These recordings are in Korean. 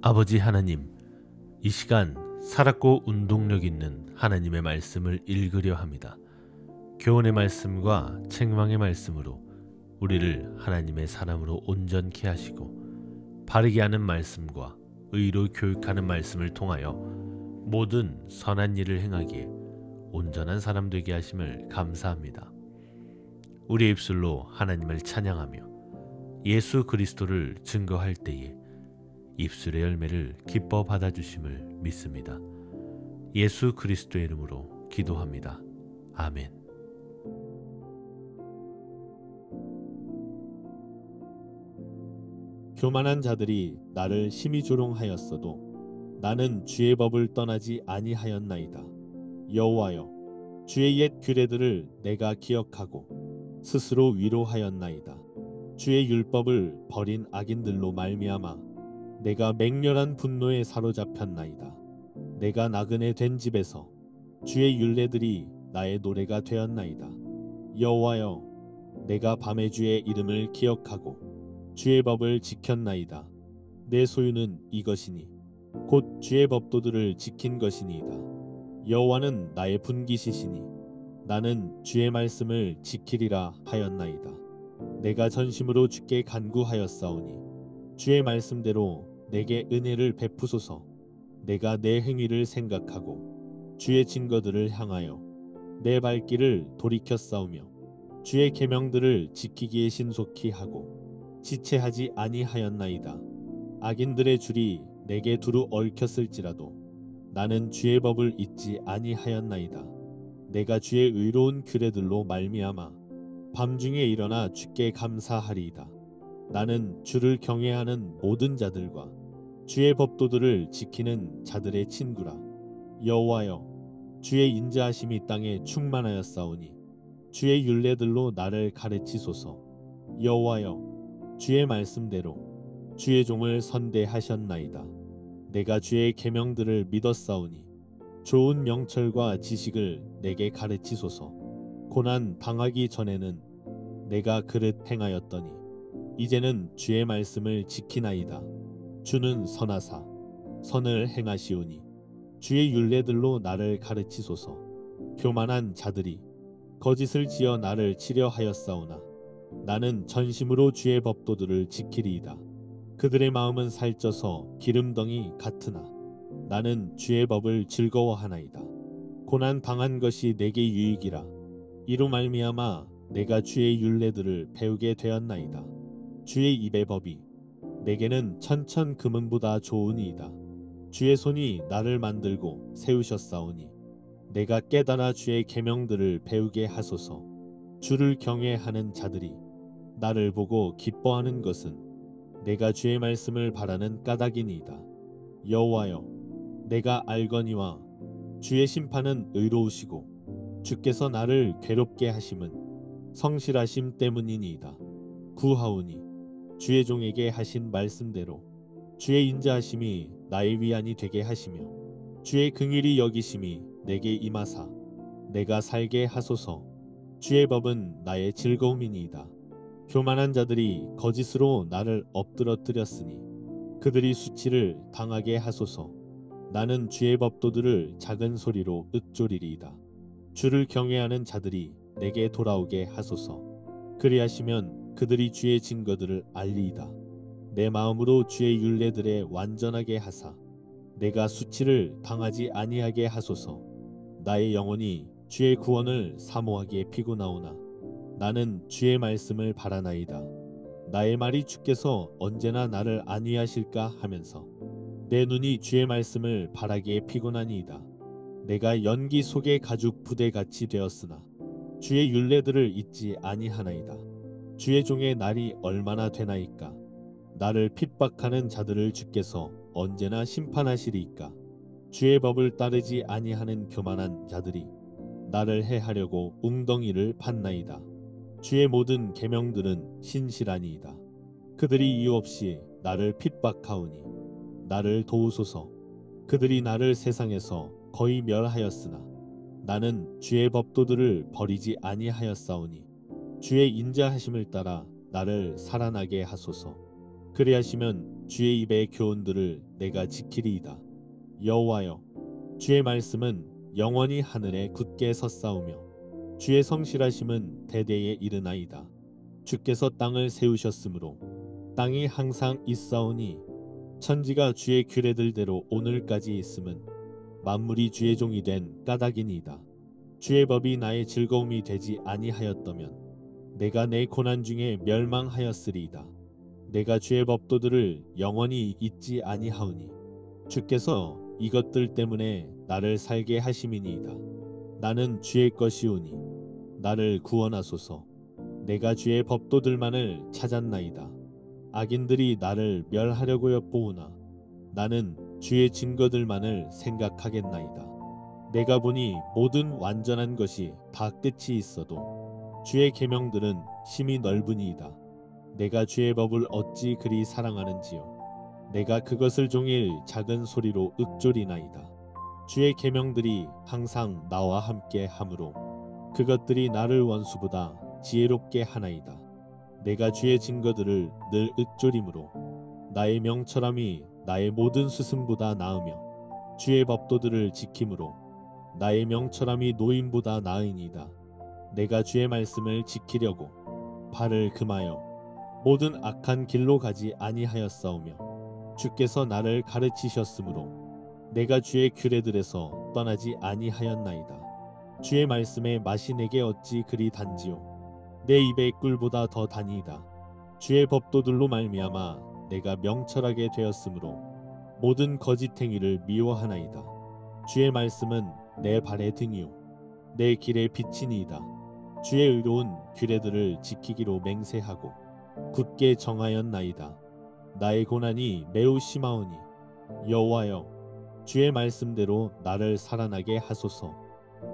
아버지 하나님, 이 시간 살았고 운동력 있는 하나님의 말씀을 읽으려 합니다. 교훈의 말씀과 책망의 말씀으로 우리를 하나님의 사람으로 온전케 하시고 바르게 하는 말씀과 의로 교육하는 말씀을 통하여 모든 선한 일을 행하기에 온전한 사람 되게 하심을 감사합니다. 우리의 입술로 하나님을 찬양하며 예수 그리스도를 증거할 때에 입술의 열매를 기뻐 받아주심을 믿습니다. 예수 그리스도의 이름으로 기도합니다. 아멘. 교만한 자들이 나를 심히 조롱하였어도 나는 주의 법을 떠나지 아니하였나이다. 여호와여, 주의 옛 규례들을 내가 기억하고 스스로 위로하였나이다. 주의 율법을 버린 악인들로 말미암아 내가 맹렬한 분노에 사로잡혔나이다. 내가 나그네 된 집에서 주의 율례들이 나의 노래가 되었나이다. 여호와여, 내가 밤에 주의 이름을 기억하고 주의 법을 지켰나이다. 내 소유는 이것이니 곧 주의 법도들을 지킨 것이니이다. 여호와는 나의 분깃이시니 나는 주의 말씀을 지키리라 하였나이다. 내가 전심으로 주께 간구하였사오니 주의 말씀대로 내게 은혜를 베푸소서. 내가 내 행위를 생각하고 주의 증거들을 향하여 내 발길을 돌이켰사오며 주의 계명들을 지키기에 신속히 하고 지체하지 아니하였나이다. 악인들의 줄이 내게 두루 얽혔을지라도 나는 주의 법을 잊지 아니하였나이다. 내가 주의 의로운 규례들로 말미암아 밤중에 일어나 주께 감사하리이다. 나는 주를 경외하는 모든 자들과 주의 법도들을 지키는 자들의 친구라. 여호와여, 주의 인자하심이 땅에 충만하였사오니 주의 율례들로 나를 가르치소서. 여호와여, 주의 말씀대로 주의 종을 선대하셨나이다. 내가 주의 계명들을 믿었사오니 좋은 명철과 지식을 내게 가르치소서. 고난 당하기 전에는 내가 그릇 행하였더니 이제는 주의 말씀을 지키나이다. 주는 선하사 선을 행하시오니 주의 율례들로 나를 가르치소서. 교만한 자들이 거짓을 지어 나를 치려하였사오나 나는 전심으로 주의 법도들을 지키리이다. 그들의 마음은 살쪄서 기름덩이 같으나 나는 주의 법을 즐거워하나이다. 고난 당한 것이 내게 유익이라. 이로 말미암아 내가 주의 율례들을 배우게 되었나이다. 주의 입의 법이 내게는 천천 금은보다 좋으니이다. 주의 손이 나를 만들고 세우셨사오니 내가 깨달아 주의 계명들을 배우게 하소서. 주를 경외하는 자들이 나를 보고 기뻐하는 것은 내가 주의 말씀을 바라는 까닭이니이다. 여호와여, 내가 알거니와 주의 심판은 의로우시고 주께서 나를 괴롭게 하심은 성실하심 때문이니이다. 구하오니 주의 종에게 하신 말씀대로 주의 인자하심이 나의 위안이 되게 하시며 주의 긍휼히 여기심이 내게 임하사 내가 살게 하소서. 주의 법은 나의 즐거움이니이다. 교만한 자들이 거짓으로 나를 엎드러뜨렸으니 그들이 수치를 당하게 하소서. 나는 주의 법도들을 작은 소리로 읊조리리이다. 주를 경외하는 자들이 내게 돌아오게 하소서. 그리하시면 그들이 주의 증거들을 알리이다. 내 마음으로 주의 율례들에 완전하게 하사 내가 수치를 당하지 아니하게 하소서. 나의 영혼이 주의 구원을 사모하기에 피곤하오나 나는 주의 말씀을 바라나이다. 나의 말이 주께서 언제나 나를 안위하실까 하면서 내 눈이 주의 말씀을 바라기에 피곤하니이다. 내가 연기 속의 가죽 부대같이 되었으나 주의 율례들을 잊지 아니하나이다. 주의 종의 날이 얼마나 되나이까. 나를 핍박하는 자들을 주께서 언제나 심판하시리이까. 주의 법을 따르지 아니하는 교만한 자들이 나를 해하려고 웅덩이를 팠나이다. 주의 모든 계명들은 신실하니이다. 그들이 이유 없이 나를 핍박하오니 나를 도우소서. 그들이 나를 세상에서 거의 멸하였으나 나는 주의 법도들을 버리지 아니하였사오니 주의 인자하심을 따라 나를 살아나게 하소서. 그리하시면 주의 입의 교훈들을 내가 지키리이다. 여호와여, 주의 말씀은 영원히 하늘에 굳게 섰사오며 주의 성실하심은 대대에 이르나이다. 주께서 땅을 세우셨으므로 땅이 항상 있사오니 천지가 주의 규례들대로 오늘까지 있음은 만물이 주의 종이 된 까닭이니이다. 주의 법이 나의 즐거움이 되지 아니하였다면 내가 내 고난 중에 멸망하였으리이다. 내가 주의 법도들을 영원히 잊지 아니하오니 주께서 이것들 때문에 나를 살게 하심이니이다. 나는 주의 것이오니 나를 구원하소서. 내가 주의 법도들만을 찾았나이다. 악인들이 나를 멸하려고 엿보우나 나는 주의 증거들만을 생각하겠나이다. 내가 보니 모든 완전한 것이 다 끝이 있어도 주의 계명들은 심히 넓으니이다. 내가 주의 법을 어찌 그리 사랑하는지요. 내가 그것을 종일 작은 소리로 읊조리나이다. 주의 계명들이 항상 나와 함께 하므로 그것들이 나를 원수보다 지혜롭게 하나이다. 내가 주의 증거들을 늘 읊조림으로 나의 명철함이 나의 모든 스승보다 나으며 주의 법도들을 지킴으로 나의 명철함이 노인보다 나으니이다. 내가 주의 말씀을 지키려고 발을 금하여 모든 악한 길로 가지 아니하였사오며 주께서 나를 가르치셨으므로 내가 주의 규례들에서 떠나지 아니하였나이다. 주의 말씀의 맛이 내게 어찌 그리 단지요. 내 입의 꿀보다 더 다니이다. 주의 법도들로 말미암아 내가 명철하게 되었으므로 모든 거짓 행위를 미워하나이다. 주의 말씀은 내 발의 등이요 내 길의 빛이니이다. 주의 의로운 규례들을 지키기로 맹세하고 굳게 정하였나이다. 나의 고난이 매우 심하오니 여호와여, 주의 말씀대로 나를 살아나게 하소서.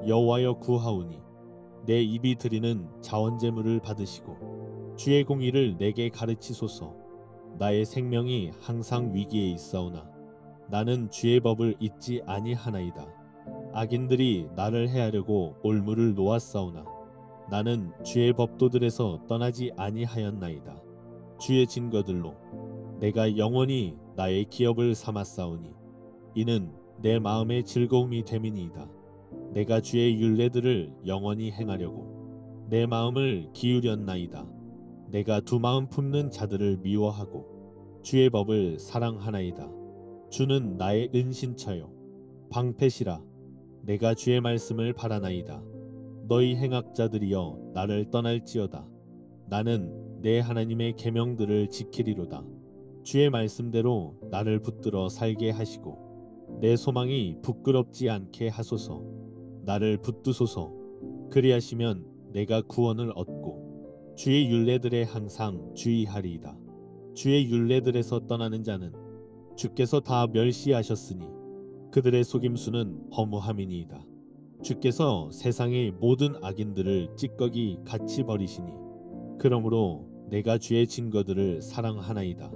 여호와여, 구하오니 내 입이 드리는 자원제물을 받으시고 주의 공의를 내게 가르치소서. 나의 생명이 항상 위기에 있사오나 나는 주의 법을 잊지 아니하나이다. 악인들이 나를 해하려고 올무를 놓았사오나 나는 주의 법도들에서 떠나지 아니하였나이다. 주의 증거들로 내가 영원히 나의 기업을 삼았사오니 이는 내 마음의 즐거움이 됨이니이다. 내가 주의 율례들을 영원히 행하려고 내 마음을 기울였나이다. 내가 두 마음 품는 자들을 미워하고 주의 법을 사랑하나이다. 주는 나의 은신처요 방패시라. 내가 주의 말씀을 바라나이다. 너희 행악자들이여 나를 떠날지어다. 나는 내 하나님의 계명들을 지키리로다. 주의 말씀대로 나를 붙들어 살게 하시고 내 소망이 부끄럽지 않게 하소서. 나를 붙드소서. 그리하시면 내가 구원을 얻고 주의 율례들에 항상 주의하리이다. 주의 율례들에서 떠나는 자는 주께서 다 멸시하셨으니 그들의 속임수는 허무함이니이다. 주께서 세상의 모든 악인들을 찌꺼기 같이 버리시니 그러므로 내가 주의 증거들을 사랑하나이다.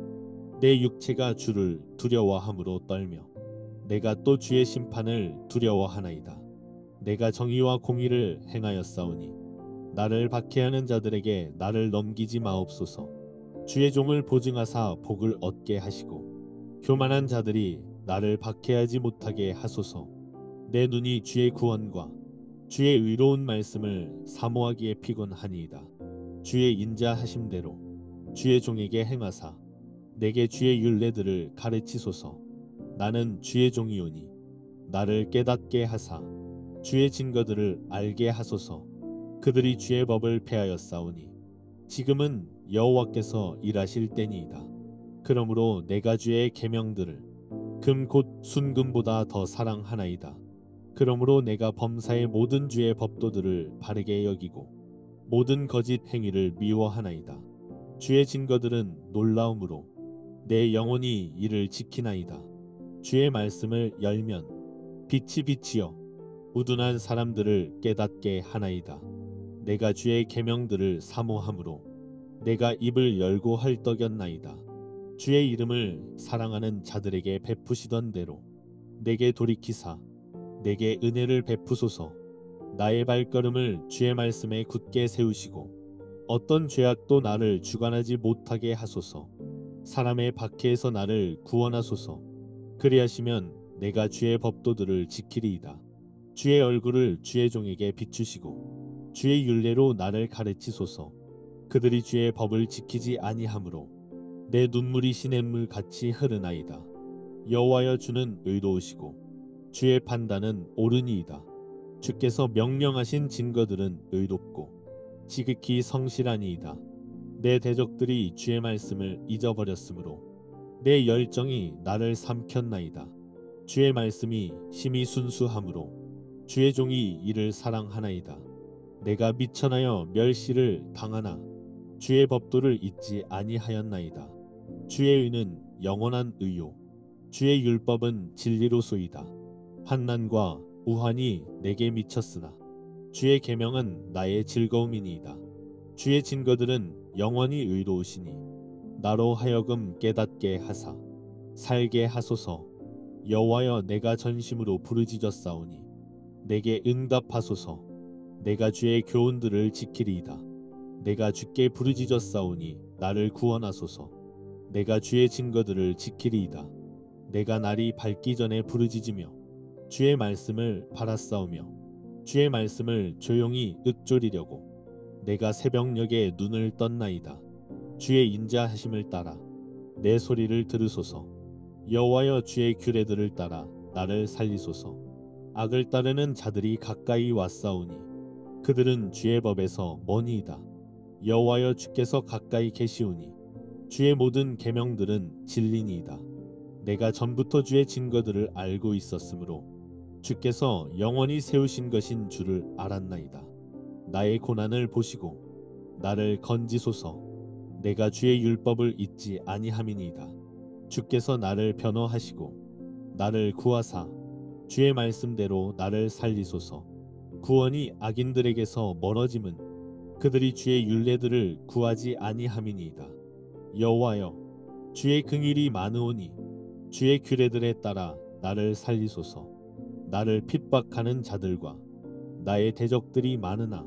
내 육체가 주를 두려워함으로 떨며 내가 또 주의 심판을 두려워하나이다. 내가 정의와 공의를 행하였사오니 나를 박해하는 자들에게 나를 넘기지 마옵소서. 주의 종을 보증하사 복을 얻게 하시고 교만한 자들이 나를 박해하지 못하게 하소서. 내 눈이 주의 구원과 주의 의로운 말씀을 사모하기에 피곤하니이다. 주의 인자하심대로 주의 종에게 행하사 내게 주의 율례들을 가르치소서. 나는 주의 종이오니 나를 깨닫게 하사 주의 증거들을 알게 하소서. 그들이 주의 법을 폐하였사오니 지금은 여호와께서 일하실 때니이다. 그러므로 내가 주의 계명들을 금 곧 순금보다 더 사랑하나이다. 그러므로 내가 범사의 모든 주의 법도들을 바르게 여기고 모든 거짓 행위를 미워하나이다. 주의 증거들은 놀라움으로 내 영혼이 이를 지키나이다. 주의 말씀을 열면 빛이 비치어 우둔한 사람들을 깨닫게 하나이다. 내가 주의 계명들을 사모함으로 내가 입을 열고 헐떡였나이다. 주의 이름을 사랑하는 자들에게 베푸시던 대로 내게 돌이키사 내게 은혜를 베푸소서. 나의 발걸음을 주의 말씀에 굳게 세우시고 어떤 죄악도 나를 주관하지 못하게 하소서. 사람의 박해에서 나를 구원하소서. 그리하시면 내가 주의 법도들을 지키리이다. 주의 얼굴을 주의 종에게 비추시고 주의 율례로 나를 가르치소서. 그들이 주의 법을 지키지 아니하므로 내 눈물이 시냇물 같이 흐르나이다. 여호와여, 주는 의로우시고 주의 판단은 옳으니이다. 주께서 명령하신 증거들은 의롭고 지극히 성실하니이다. 내 대적들이 주의 말씀을 잊어버렸으므로 내 열정이 나를 삼켰나이다. 주의 말씀이 심히 순수하므로 주의 종이 이를 사랑하나이다. 내가 미천하여 멸시를 당하나 주의 법도를 잊지 아니하였나이다. 주의 의는 영원한 의요 주의 율법은 진리로소이다. 환난과 우환이 내게 미쳤으나 주의 계명은 나의 즐거움이니이다. 주의 증거들은 영원히 의로우시니 나로 하여금 깨닫게 하사 살게 하소서. 여호와여, 내가 전심으로 부르짖었사오니 내게 응답하소서. 내가 주의 교훈들을 지키리이다. 내가 주께 부르짖었사오니 나를 구원하소서. 내가 주의 증거들을 지키리이다. 내가 날이 밝기 전에 부르짖으며 주의 말씀을 바라싸우며 주의 말씀을 조용히 읊조리려고 내가 새벽녘에 눈을 떴나이다. 주의 인자하심을 따라 내 소리를 들으소서. 여호와여, 주의 규례들을 따라 나를 살리소서. 악을 따르는 자들이 가까이 왔사오니 그들은 주의 법에서 머니이다. 여호와여, 주께서 가까이 계시오니 주의 모든 계명들은 진리니이다. 내가 전부터 주의 증거들을 알고 있었으므로 주께서 영원히 세우신 것인 줄을 알았나이다. 나의 고난을 보시고 나를 건지소서. 내가 주의 율법을 잊지 아니함이니이다. 주께서 나를 변호하시고 나를 구하사 주의 말씀대로 나를 살리소서. 구원이 악인들에게서 멀어짐은 그들이 주의 율례들을 구하지 아니함이니이다. 여호와여, 주의 긍휼이 많으오니 주의 규례들에 따라 나를 살리소서. 나를 핍박하는 자들과 나의 대적들이 많으나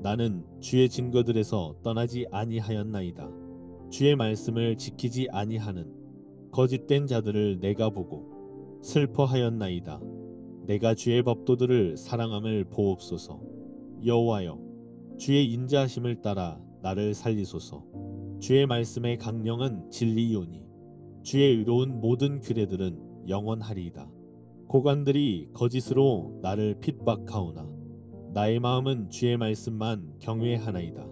나는 주의 증거들에서 떠나지 아니하였나이다. 주의 말씀을 지키지 아니하는 거짓된 자들을 내가 보고 슬퍼하였나이다. 내가 주의 법도들을 사랑함을 보옵소서. 여호와여, 주의 인자하심을 따라 나를 살리소서. 주의 말씀의 강령은 진리이오니 주의 의로운 모든 규례들은 영원하리이다. 고관들이 거짓으로 나를 핍박하오나 나의 마음은 주의 말씀만 경외하나이다.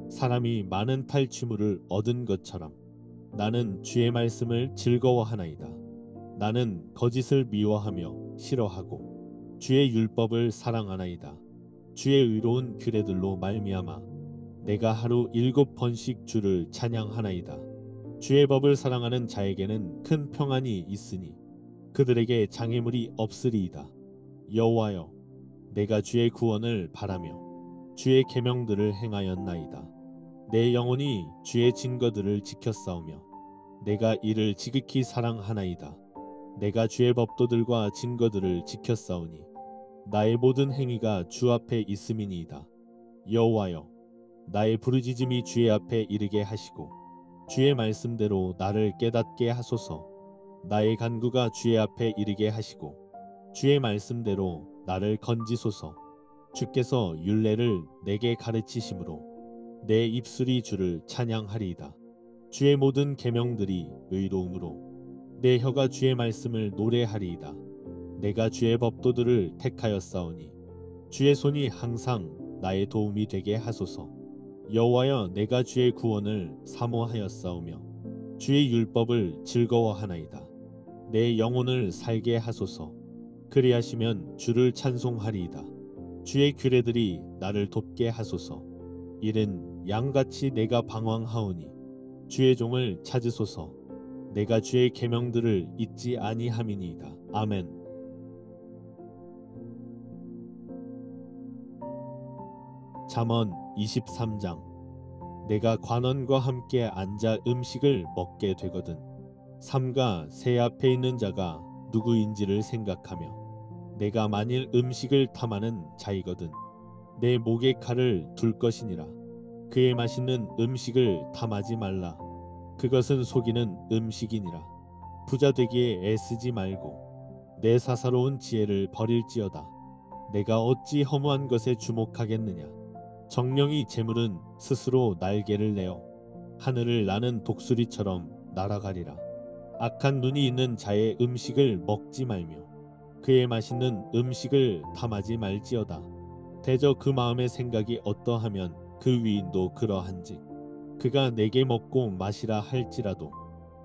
사람이 많은 탈취물을 얻은 것처럼 나는 주의 말씀을 즐거워하나이다. 나는 거짓을 미워하며 싫어하고 주의 율법을 사랑하나이다. 주의 의로운 규례들로 말미암아 내가 하루 7번씩 주를 찬양하나이다. 주의 법을 사랑하는 자에게는 큰 평안이 있으니 그들에게 장애물이 없으리이다. 여호와여, 내가 주의 구원을 바라며 주의 계명들을 행하였나이다. 내 영혼이 주의 증거들을 지켰사오며 내가 이를 지극히 사랑하나이다. 내가 주의 법도들과 증거들을 지켰사오니 나의 모든 행위가 주 앞에 있음이니이다. 여호와여, 나의 부르짖음이 주의 앞에 이르게 하시고 주의 말씀대로 나를 깨닫게 하소서. 나의 간구가 주의 앞에 이르게 하시고 주의 말씀대로 나를 건지소서. 주께서 율례를 내게 가르치심으로 내 입술이 주를 찬양하리이다. 주의 모든 계명들이 의로움으로 내 혀가 주의 말씀을 노래하리이다. 내가 주의 법도들을 택하였사오니 주의 손이 항상 나의 도움이 되게 하소서. 여호와여, 내가 주의 구원을 사모하였사오며 주의 율법을 즐거워하나이다. 내 영혼을 살게 하소서. 그리하시면 주를 찬송하리이다. 주의 규례들이 나를 돕게 하소서. 이는 양같이 내가 방황하오니 주의 종을 찾으소서. 내가 주의 계명들을 잊지 아니함이니이다. 아멘. 잠언 23장. 내가 관원과 함께 앉아 음식을 먹게 되거든 삼가 새 앞에 있는 자가 누구인지를 생각하며 내가 만일 음식을 탐하는 자이거든 내 목에 칼을 둘 것이니라. 그의 맛있는 음식을 탐하지 말라. 그것은 속이는 음식이니라. 부자 되기에 애쓰지 말고 내 사사로운 지혜를 버릴지어다. 내가 어찌 허무한 것에 주목하겠느냐. 정령이 재물은 스스로 날개를 내어 하늘을 나는 독수리처럼 날아가리라. 악한 눈이 있는 자의 음식을 먹지 말며 그의 맛있는 음식을 탐하지 말지어다. 대저 그 마음의 생각이 어떠하면 그 위인도 그러한즉 그가 내게 먹고 마시라 할지라도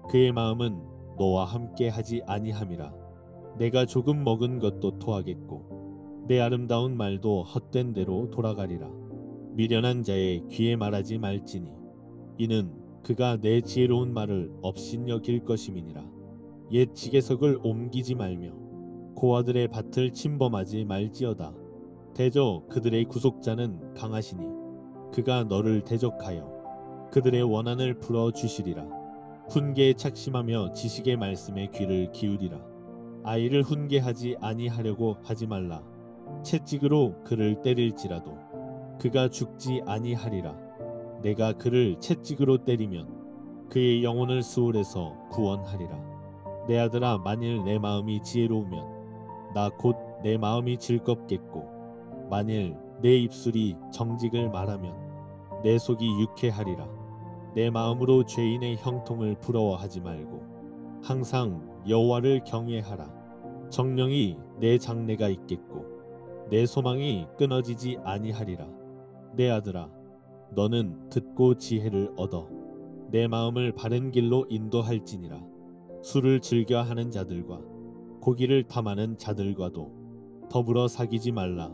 그의 마음은 너와 함께 하지 아니함이라. 내가 조금 먹은 것도 토하겠고 내 아름다운 말도 헛된 대로 돌아가리라. 미련한 자의 귀에 말하지 말지니 이는 그가 내 지혜로운 말을 업신여길 것임이니라. 옛 지게석을 옮기지 말며 고아들의 밭을 침범하지 말지어다. 대저 그들의 구속자는 강하시니 그가 너를 대적하여 그들의 원한을 풀어 주시리라. 훈계에 착심하며 지식의 말씀에 귀를 기울이라. 아이를 훈계하지 아니하려고 하지 말라. 채찍으로 그를 때릴지라도 그가 죽지 아니하리라. 내가 그를 채찍으로 때리면 그의 영혼을 수월해서 구원하리라. 내 아들아, 만일 내 마음이 지혜로우면 나 곧 내 마음이 즐겁겠고 만일 내 입술이 정직을 말하면 내 속이 유쾌하리라. 내 마음으로 죄인의 형통을 부러워하지 말고 항상 여호와를 경외하라. 정령이 내 장래가 있겠고 내 소망이 끊어지지 아니하리라. 내 아들아, 너는 듣고 지혜를 얻어 내 마음을 바른 길로 인도할지니라. 술을 즐겨 하는 자들과 고기를 탐하는 자들과도 더불어 사귀지 말라.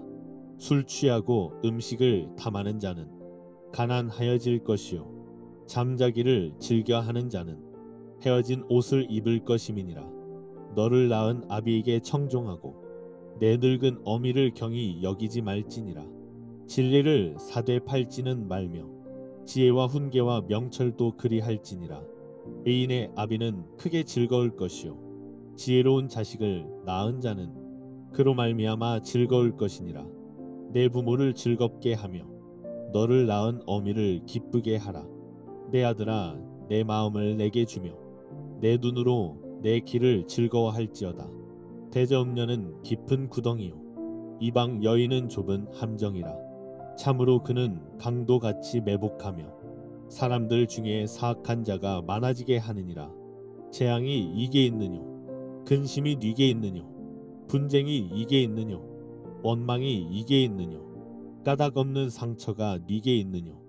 술 취하고 음식을 탐하는 자는 가난하여질 것이요 잠자기를 즐겨 하는 자는 헤어진 옷을 입을 것임이니라. 너를 낳은 아비에게 청종하고 내 늙은 어미를 경히 여기지 말지니라. 진리를 사되 팔지는 말며 지혜와 훈계와 명철도 그리할지니라. 애인의 아비는 크게 즐거울 것이요 지혜로운 자식을 낳은 자는 그로 말미암아 즐거울 것이니라. 내 부모를 즐겁게 하며 너를 낳은 어미를 기쁘게 하라. 내 아들아, 내 마음을 내게 주며 내 눈으로 내 길을 즐거워할지어다. 대저음녀는 깊은 구덩이요 이방 여인은 좁은 함정이라. 참으로 그는 강도같이 매복하며 사람들 중에 사악한 자가 많아지게 하느니라. 재앙이 이게 있느뇨 근심이 네게 있느뇨 분쟁이 이게 있느뇨 원망이 이게 있느뇨 까닭 없는 상처가 네게 있느뇨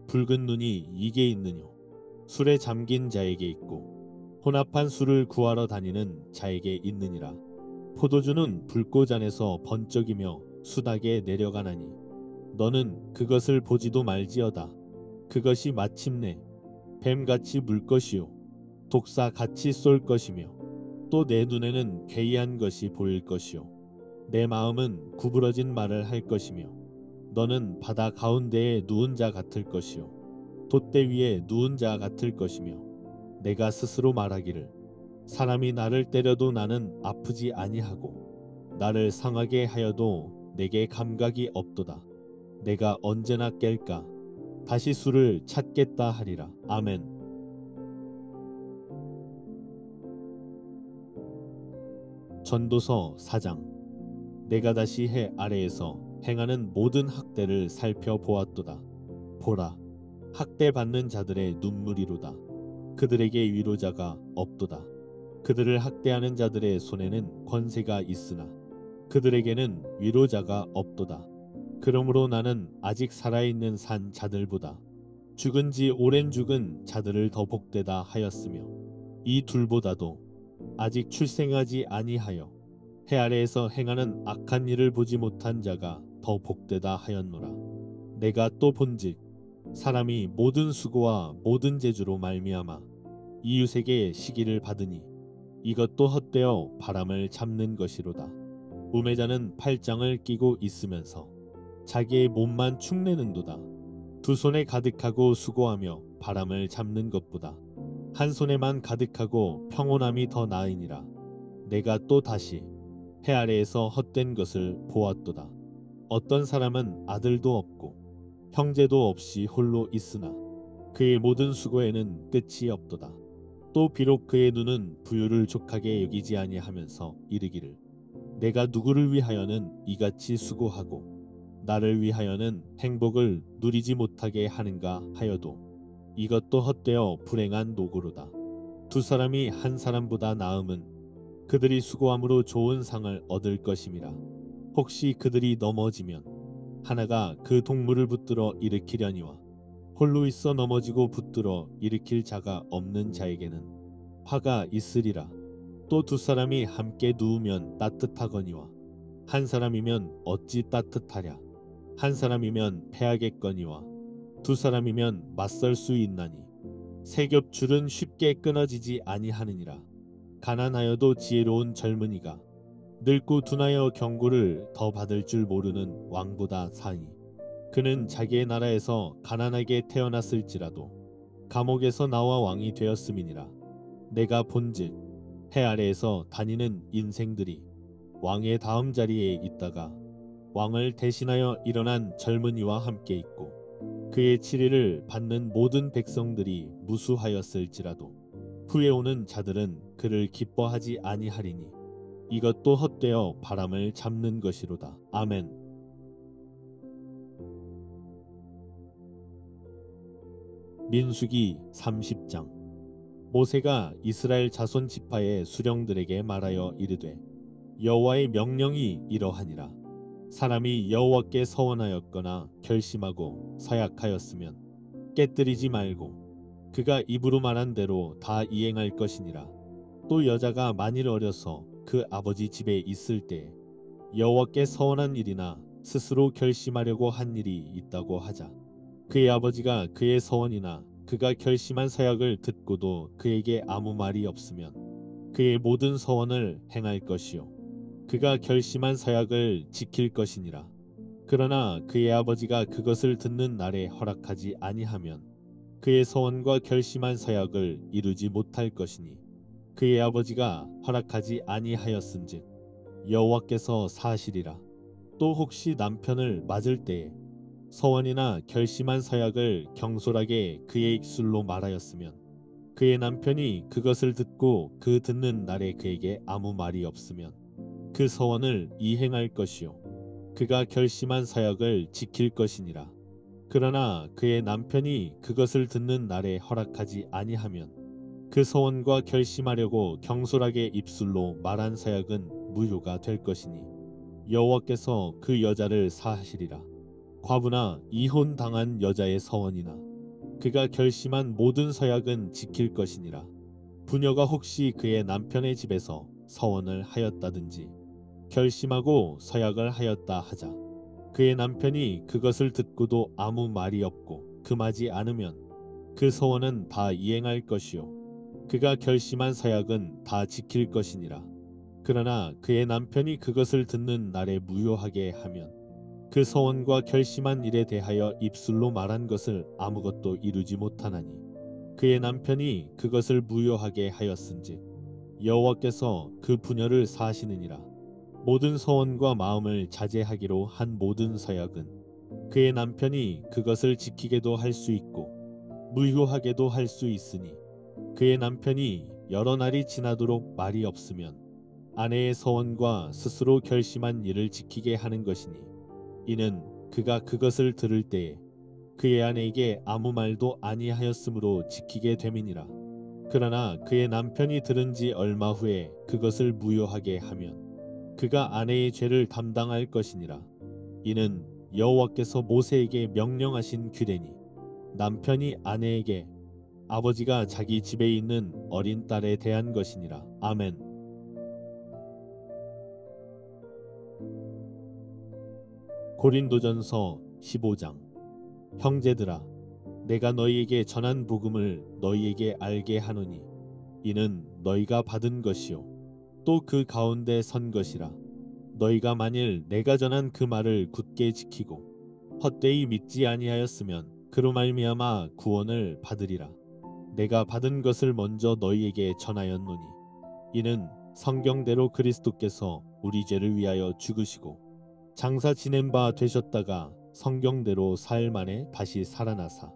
붉은 눈이 이게 있느뇨 술에 잠긴 자에게 있고 혼합한 술을 구하러 다니는 자에게 있느니라. 포도주는 불꽃 안에서 번쩍이며 순하게 내려가나니 너는 그것을 보지도 말지어다. 그것이 마침내 뱀같이 물 것이요 독사같이 쏠 것이며 또 내 눈에는 괴이한 것이 보일 것이요 내 마음은 구부러진 말을 할 것이며 너는 바다 가운데에 누운 자 같을 것이요 돛대 위에 누운 자 같을 것이며 내가 스스로 말하기를 사람이 나를 때려도 나는 아프지 아니하고 나를 상하게 하여도 내게 감각이 없도다. 내가 언제나 깰까 다시 술을 찾겠다 하리라. 아멘. 전도서 4장. 내가 다시 해 아래에서 행하는 모든 학대를 살펴보았도다. 보라, 학대받는 자들의 눈물이로다. 그들에게 위로자가 없도다. 그들을 학대하는 자들의 손에는 권세가 있으나 그들에게는 위로자가 없도다. 그러므로 나는 아직 살아있는 산 자들보다 죽은 지 오랜 죽은 자들을 더 복되다 하였으며 이 둘보다도 아직 출생하지 아니하여 해 아래에서 행하는 악한 일을 보지 못한 자가 더 복되다 하였노라. 내가 또 본즉 사람이 모든 수고와 모든 재주로 말미암아 이웃에게 시기를 받으니 이것도 헛되어 바람을 잡는 것이로다. 우매자는 팔짱을 끼고 있으면서 자기의 몸만 축내는도다. 두 손에 가득하고 수고하며 바람을 잡는 것보다 한 손에만 가득하고 평온함이 더 나으니라. 내가 또 다시 해 아래에서 헛된 것을 보았도다. 어떤 사람은 아들도 없고 형제도 없이 홀로 있으나 그의 모든 수고에는 끝이 없도다. 또 비록 그의 눈은 부유를 족하게 여기지 아니하면서 이르기를 내가 누구를 위하여는 이같이 수고하고 나를 위하여는 행복을 누리지 못하게 하는가 하여도 이것도 헛되어 불행한 노고로다. 두 사람이 한 사람보다 나음은 그들이 수고함으로 좋은 상을 얻을 것임이라. 혹시 그들이 넘어지면 하나가 그 동물을 붙들어 일으키려니와 홀로 있어 넘어지고 붙들어 일으킬 자가 없는 자에게는 화가 있으리라. 또 두 사람이 함께 누우면 따뜻하거니와 한 사람이면 어찌 따뜻하랴. 한 사람이면 패하겠거니와 두 사람이면 맞설 수 있나니 세 겹줄은 쉽게 끊어지지 아니하느니라. 가난하여도 지혜로운 젊은이가 늙고 둔하여 경고를 더 받을 줄 모르는 왕보다 사니 그는 자기의 나라에서 가난하게 태어났을지라도 감옥에서 나와 왕이 되었음이니라. 내가 본즉 해 아래에서 다니는 인생들이 왕의 다음 자리에 있다가 왕을 대신하여 일어난 젊은이와 함께 있고 그의 치리를 받는 모든 백성들이 무수하였을지라도 후에 오는 자들은 그를 기뻐하지 아니하리니 이것도 헛되어 바람을 잡는 것이로다. 아멘. 민수기 30장. 모세가 이스라엘 자손 지파의 수령들에게 말하여 이르되 여호와의 명령이 이러하니라. 사람이 여호와께 서원하였거나 결심하고 서약하였으면 깨뜨리지 말고 그가 입으로 말한 대로 다 이행할 것이니라. 또 여자가 만일 어려서 그 아버지 집에 있을 때 여호와께 서원한 일이나 스스로 결심하려고 한 일이 있다고 하자. 그의 아버지가 그의 서원이나 그가 결심한 서약을 듣고도 그에게 아무 말이 없으면 그의 모든 서원을 행할 것이요 그가 결심한 서약을 지킬 것이니라. 그러나 그의 아버지가 그것을 듣는 날에 허락하지 아니하면 그의 서원과 결심한 서약을 이루지 못할 것이니 그의 아버지가 허락하지 아니하였은즉 여호와께서 사시리라. 또 혹시 남편을 맞을 때에 서원이나 결심한 서약을 경솔하게 그의 입술로 말하였으면 그의 남편이 그것을 듣고 그 듣는 날에 그에게 아무 말이 없으면 그 서원을 이행할 것이요 그가 결심한 서약을 지킬 것이니라. 그러나 그의 남편이 그것을 듣는 날에 허락하지 아니하면 그 서원과 결심하려고 경솔하게 입술로 말한 서약은 무효가 될 것이니 여호와께서 그 여자를 사하시리라. 과부나 이혼당한 여자의 서원이나 그가 결심한 모든 서약은 지킬 것이니라. 부녀가 혹시 그의 남편의 집에서 서원을 하였다든지 결심하고 서약을 하였다 하자 그의 남편이 그것을 듣고도 아무 말이 없고 금하지 않으면 그 서원은 다 이행할 것이요 그가 결심한 서약은 다 지킬 것이니라. 그러나 그의 남편이 그것을 듣는 날에 무효하게 하면 그 서원과 결심한 일에 대하여 입술로 말한 것을 아무것도 이루지 못하나니 그의 남편이 그것을 무효하게 하였은즉 여호와께서 그 부녀를 사하시느니라. 모든 서원과 마음을 자제하기로 한 모든 서약은 그의 남편이 그것을 지키게도 할 수 있고 무효하게도 할 수 있으니 그의 남편이 여러 날이 지나도록 말이 없으면 아내의 서원과 스스로 결심한 일을 지키게 하는 것이니 이는 그가 그것을 들을 때에 그의 아내에게 아무 말도 아니하였으므로 지키게 됨이니라. 그러나 그의 남편이 들은 지 얼마 후에 그것을 무효하게 하면 그가 아내의 죄를 담당할 것이니라. 이는 여호와께서 모세에게 명령하신 규례니 남편이 아내에게 아버지가 자기 집에 있는 어린 딸에 대한 것이니라. 아멘. 고린도전서 15장. 형제들아, 내가 너희에게 전한 복음을 너희에게 알게 하노니 이는 너희가 받은 것이요 또 그 가운데 선 것이라. 너희가 만일 내가 전한 그 말을 굳게 지키고 헛되이 믿지 아니하였으면 그로 말미암아 구원을 받으리라. 내가 받은 것을 먼저 너희에게 전하였노니 이는 성경대로 그리스도께서 우리 죄를 위하여 죽으시고 장사 지낸 바 되셨다가 성경대로 사흘 만에 다시 살아나사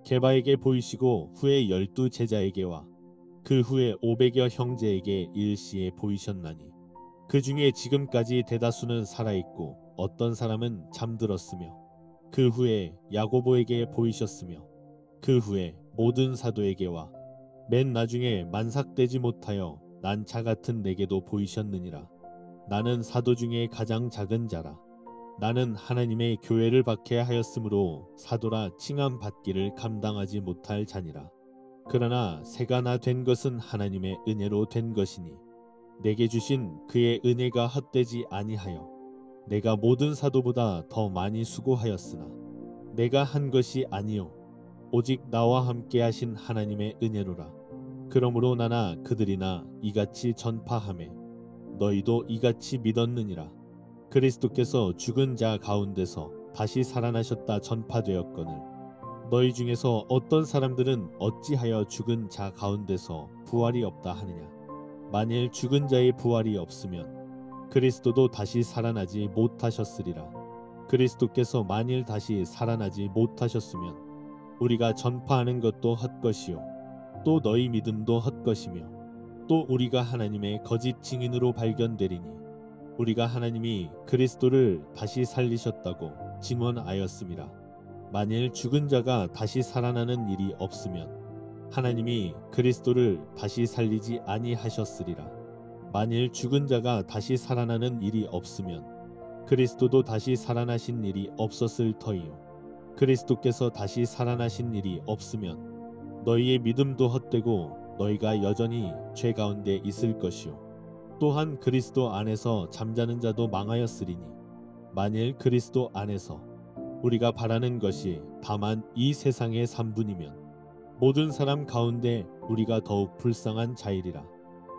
게바에게 보이시고 후에 12 제자에게와 그 후에 500여 형제에게 일시에 보이셨나니 그 중에 지금까지 대다수는 살아있고 어떤 사람은 잠들었으며 그 후에 야고보에게 보이셨으며 그 후에 모든 사도에게와 맨 나중에 만삭되지 못하여 난 자 같은 내게도 보이셨느니라. 나는 사도 중에 가장 작은 자라. 나는 하나님의 교회를 박해하였으므로 사도라 칭함 받기를 감당하지 못할 자니라. 그러나 새가 나 된 것은 하나님의 은혜로 된 것이니 내게 주신 그의 은혜가 헛되지 아니하여 내가 모든 사도보다 더 많이 수고하였으나 내가 한 것이 아니요 오직 나와 함께 하신 하나님의 은혜로라. 그러므로 나나 그들이나 이같이 전파하매 너희도 이같이 믿었느니라. 그리스도께서 죽은 자 가운데서 다시 살아나셨다 전파되었거늘 너희 중에서 어떤 사람들은 어찌하여 죽은 자 가운데서 부활이 없다 하느냐. 만일 죽은 자의 부활이 없으면 그리스도도 다시 살아나지 못하셨으리라. 그리스도께서 만일 다시 살아나지 못하셨으면 우리가 전파하는 것도 헛것이요 또 너희 믿음도 헛것이며 또 우리가 하나님의 거짓 증인으로 발견되리니 우리가 하나님이 그리스도를 다시 살리셨다고 증언하였음이라. 만일 죽은 자가 다시 살아나는 일이 없으면 하나님이 그리스도를 다시 살리지 아니하셨으리라. 만일 죽은 자가 다시 살아나는 일이 없으면 그리스도도 다시 살아나신 일이 없었을 터이요 그리스도께서 다시 살아나신 일이 없으면 너희의 믿음도 헛되고 너희가 여전히 죄 가운데 있을 것이요 또한 그리스도 안에서 잠자는 자도 망하였으리니 만일 그리스도 안에서 우리가 바라는 것이 다만 이 세상의 3분이면 모든 사람 가운데 우리가 더욱 불쌍한 자이리라.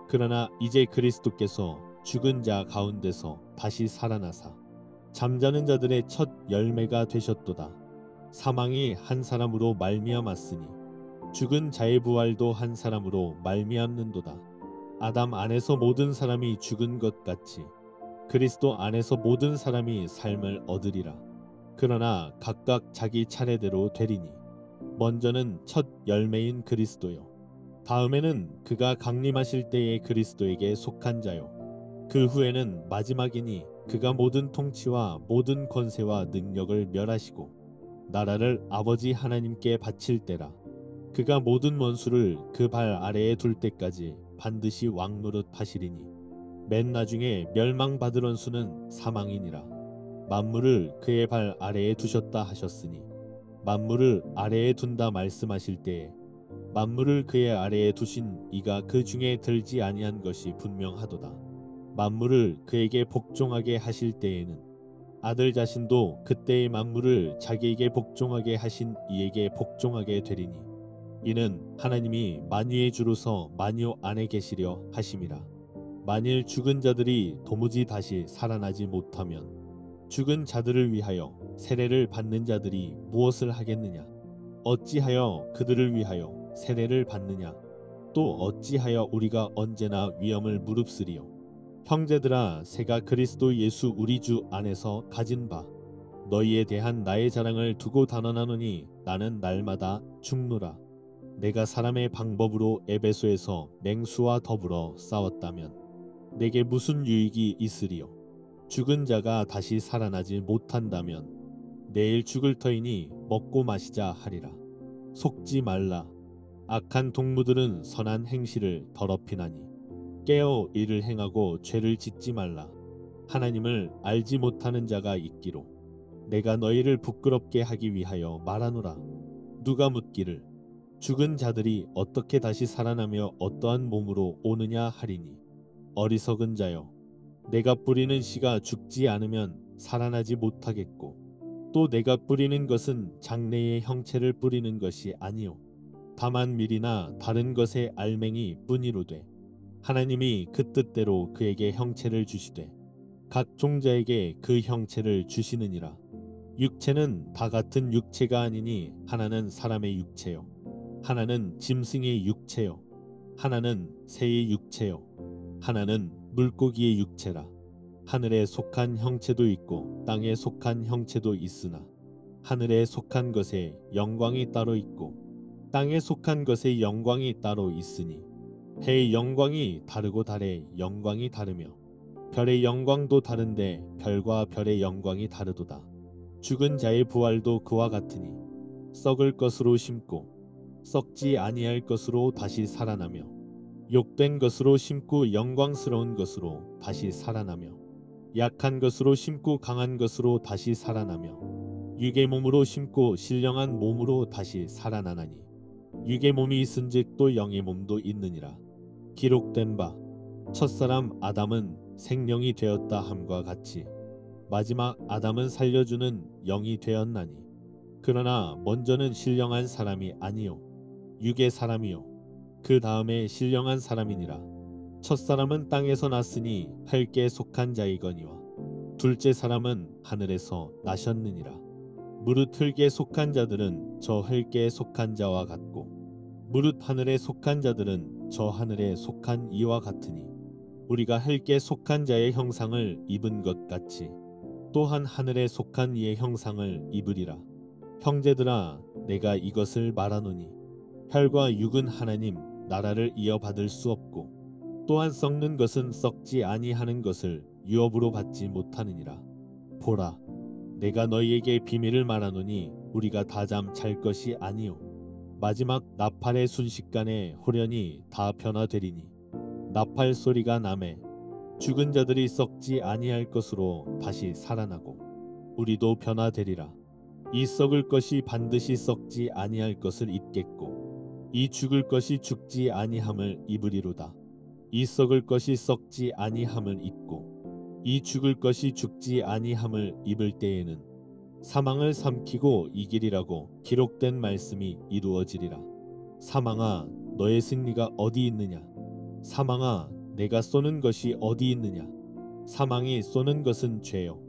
그러나 이제 그리스도께서 죽은 자 가운데서 다시 살아나사 잠자는 자들의 첫 열매가 되셨도다. 사망이 한 사람으로 말미암았으니 죽은 자의 부활도 한 사람으로 말미암는도다. 아담 안에서 모든 사람이 죽은 것 같이 그리스도 안에서 모든 사람이 삶을 얻으리라. 그러나 각각 자기 차례대로 되리니 먼저는 첫 열매인 그리스도요 다음에는 그가 강림하실 때의 그리스도에게 속한 자요 그 후에는 마지막이니 그가 모든 통치와 모든 권세와 능력을 멸하시고 나라를 아버지 하나님께 바칠 때라. 그가 모든 원수를 그 발 아래에 둘 때까지 반드시 왕노릇 하시리니 맨 나중에 멸망받을 원수는 사망이니라. 만물을 그의 발 아래에 두셨다 하셨으니 만물을 아래에 둔다 말씀하실 때에 만물을 그의 아래에 두신 이가 그 중에 들지 아니한 것이 분명하도다. 만물을 그에게 복종하게 하실 때에는 아들 자신도 그때의 만물을 자기에게 복종하게 하신 이에게 복종하게 되리니 이는 하나님이 만유의 주로서 만유 안에 계시려 하심이라. 만일 죽은 자들이 도무지 다시 살아나지 못하면 죽은 자들을 위하여 세례를 받는 자들이 무엇을 하겠느냐? 어찌하여 그들을 위하여 세례를 받느냐? 또 어찌하여 우리가 언제나 위험을 무릅쓰리요? 형제들아, 새가 그리스도 예수 우리 주 안에서 가진 바 너희에 대한 나의 자랑을 두고 단언하노니 나는 날마다 죽노라. 내가 사람의 방법으로 에베소에서 맹수와 더불어 싸웠다면 내게 무슨 유익이 있으리요? 죽은 자가 다시 살아나지 못한다면 내일 죽을 터이니 먹고 마시자 하리라. 속지 말라. 악한 동무들은 선한 행실을 더럽히나니 깨어 이를 행하고 죄를 짓지 말라. 하나님을 알지 못하는 자가 있기로 내가 너희를 부끄럽게 하기 위하여 말하노라. 누가 묻기를 죽은 자들이 어떻게 다시 살아나며 어떠한 몸으로 오느냐 하리니 어리석은 자여 내가 뿌리는 씨가 죽지 않으면 살아나지 못하겠고 또 내가 뿌리는 것은 장래의 형체를 뿌리는 것이 아니요 다만 밀이나 다른 것의 알맹이 뿐이로되 하나님이 그 뜻대로 그에게 형체를 주시되 각 종자에게 그 형체를 주시느니라. 육체는 다 같은 육체가 아니니 하나는 사람의 육체요 하나는 짐승의 육체요 하나는 새의 육체요 하나는 물고기의 육체라. 하늘에 속한 형체도 있고 땅에 속한 형체도 있으나 하늘에 속한 것에 영광이 따로 있고 땅에 속한 것에 영광이 따로 있으니 해의 영광이 다르고 달의 영광이 다르며 별의 영광도 다른데 별과 별의 영광이 다르도다. 죽은 자의 부활도 그와 같으니 썩을 것으로 심고 썩지 아니할 것으로 다시 살아나며 욕된 것으로 심고 영광스러운 것으로 다시 살아나며 약한 것으로 심고 강한 것으로 다시 살아나며 육의 몸으로 심고 신령한 몸으로 다시 살아나나니 육의 몸이 있은즉 또 영의 몸도 있느니라. 기록된 바 첫사람 아담은 생령이 되었다 함과 같이 마지막 아담은 살려주는 영이 되었나니 그러나 먼저는 신령한 사람이 아니요 육의 사람이요 그 다음에 신령한 사람이니라. 첫사람은 땅에서 났으니 흙에 속한 자이거니와 둘째 사람은 하늘에서 나셨느니라. 무릇 흙에 속한 자들은 저 흙에 속한 자와 같고 무릇 하늘에 속한 자들은 저 하늘에 속한 이와 같으니 우리가 흙에 속한 자의 형상을 입은 것 같이 또한 하늘에 속한 이의 형상을 입으리라. 형제들아 내가 이것을 말하노니 혈과 육은 하나님 나라를 이어받을 수 없고 또한 썩는 것은 썩지 아니하는 것을 유업으로 받지 못하느니라. 보라 내가 너희에게 비밀을 말하노니 우리가 다잠 잘 것이 아니요 마지막 나팔의 순식간에 호련히 다 변화되리니 나팔 소리가 나매 죽은 자들이 썩지 아니할 것으로 다시 살아나고 우리도 변화되리라. 이 썩을 것이 반드시 썩지 아니할 것을 입겠고 이 죽을 것이 죽지 아니함을 입으리로다. 이 썩을 것이 썩지 아니함을 입고 이 죽을 것이 죽지 아니함을 입을 때에는 사망을 삼키고 이기리라고 기록된 말씀이 이루어지리라. 사망아 너의 승리가 어디 있느냐? 사망아 내가 쏘는 것이 어디 있느냐? 사망이 쏘는 것은 죄요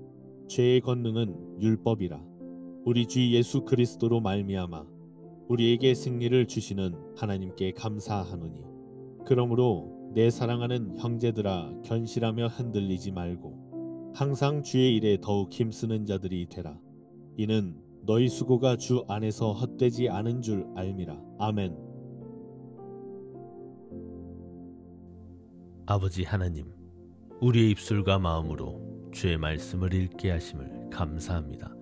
죄의 권능은 율법이라. 우리 주 예수 그리스도로 말미암아 우리에게 승리를 주시는 하나님께 감사하노니 그러므로 내 사랑하는 형제들아 견실하며 흔들리지 말고 항상 주의 일에 더욱 힘쓰는 자들이 되라. 이는 너희 수고가 주 안에서 헛되지 않은 줄 알미라. 아멘. 아버지 하나님, 우리의 입술과 마음으로 주의 말씀을 읽게 하심을 감사합니다.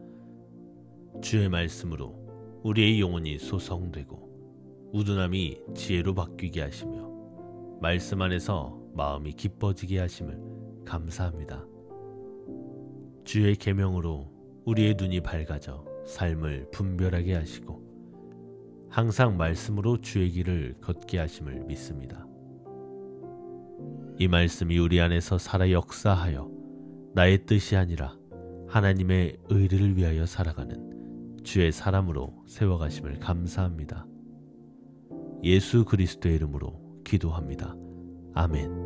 주의 말씀으로 우리의 영혼이 소성되고 우둔함이 지혜로 바뀌게 하시며 말씀 안에서 마음이 기뻐지게 하심을 감사합니다. 주의 계명으로 우리의 눈이 밝아져 삶을 분별하게 하시고 항상 말씀으로 주의 길을 걷게 하심을 믿습니다. 이 말씀이 우리 안에서 살아 역사하여 나의 뜻이 아니라 하나님의 의를 위하여 살아가는 주의 사람으로 세워가심을 감사합니다. 예수 그리스도의 이름으로 기도합니다. 아멘.